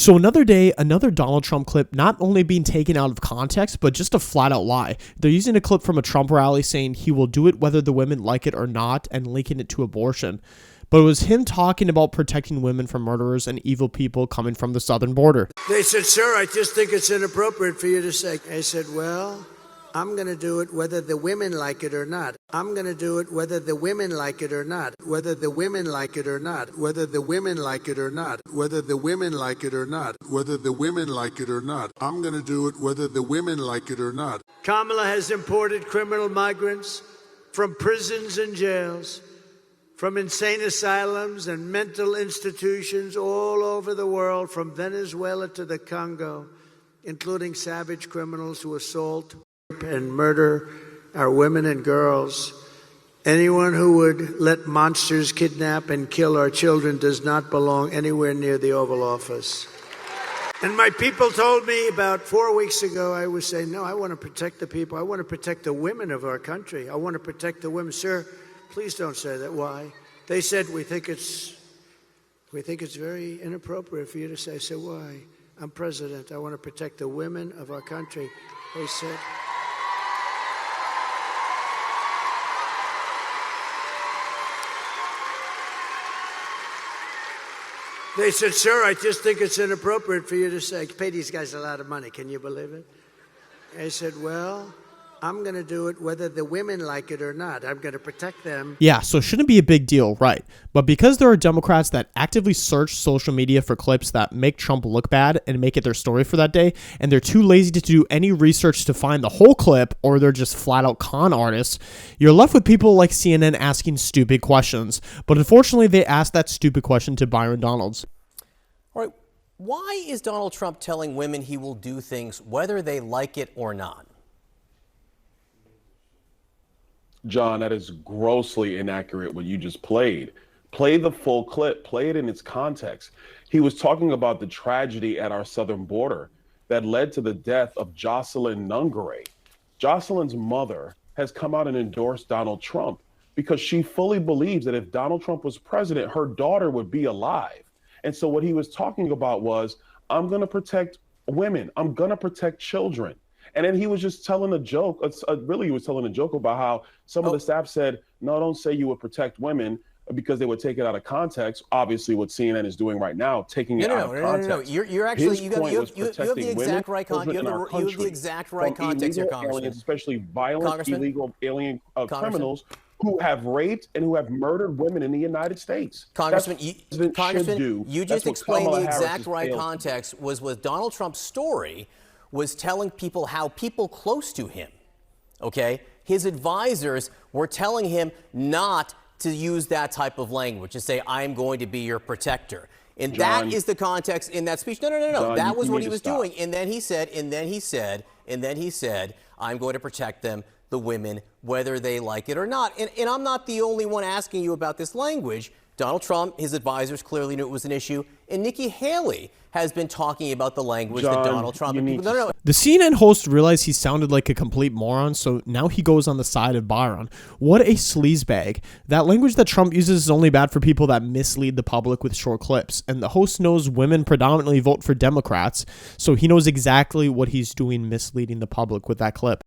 So another day, another Donald Trump clip not only being taken out of context, but just a flat out lie. They're using a clip from a Trump rally saying he will do it whether the women like it or not and linking it to abortion. But it was him talking about protecting women from murderers and evil people coming from the southern border. They said, sir, I just think it's inappropriate for you to say. I said, well, I'm going to do it whether the women like it or not. I'm going to do it whether the women like it or not. Whether the women like it or not. Whether the women like it or not. Whether the women like it or not. Whether the women like it or not. I'm going to do it whether the women like it or not. Kamala has imported criminal migrants from prisons and jails, from insane asylums and mental institutions all over the world, from Venezuela to the Congo, including savage criminals who assault and murder our women and girls. Anyone who would let monsters kidnap and kill our children does not belong anywhere near the Oval Office. And my people told me about 4 weeks ago, I was saying, no, I want to protect the people. I want to protect the women of our country. I want to protect the women. Sir, please don't say that. Why? They said, we think it's very inappropriate for you to say. I said, why? I'm president. I want to protect the women of our country. They said, sir, I just think it's inappropriate for you to say. Pay these guys a lot of money. Can you believe it? I said, well, I'm going to do it whether the women like it or not. I'm going to protect them. Yeah, so it shouldn't be a big deal, right? But because there are Democrats that actively search social media for clips that make Trump look bad and make it their story for that day, and they're too lazy to do any research to find the whole clip, or they're just flat out con artists, you're left with people like CNN asking stupid questions. But unfortunately, they asked that stupid question to Byron Donalds. All right, why is Donald Trump telling women he will do things whether they like it or not? John, that is grossly inaccurate what you just played. Play the full clip, play it in its context. He was talking about the tragedy at our southern border that led to the death of Jocelyn Nungare. Jocelyn's mother has come out and endorsed Donald Trump because she fully believes that if Donald Trump was president, her daughter would be alive. And so what he was talking about was, I'm going to protect women. I'm going to protect children. And then he was just telling a joke. Really, he was telling a joke about how some of the staff said, no, don't say you would protect women, because they would take it out of context. Obviously, what CNN is doing right now, taking it out of context. No. You're actually, you have the exact right context. You have the exact right context here, Congressman. Aliens, especially violent, illegal alien criminals who have raped and who have murdered women in the United States. Congressman, you just explained the exact right context was with Donald Trump's story was telling people how people close to him, okay, his advisors were telling him not to use that type of language, to say, I'm going to be your protector. And John, that is the context in that speech. No. John, that was what he was doing. And then he said, I'm going to protect them, the women, whether they like it or not. And I'm not the only one asking you about this language. Donald Trump, his advisors clearly knew it was an issue. And Nikki Haley has been talking about the language that Donald Trump... The CNN host realized he sounded like a complete moron, so now he goes on the side of Bryon. What a sleazebag. That language that Trump uses is only bad for people that mislead the public with short clips. And the host knows women predominantly vote for Democrats, so he knows exactly what he's doing misleading the public with that clip.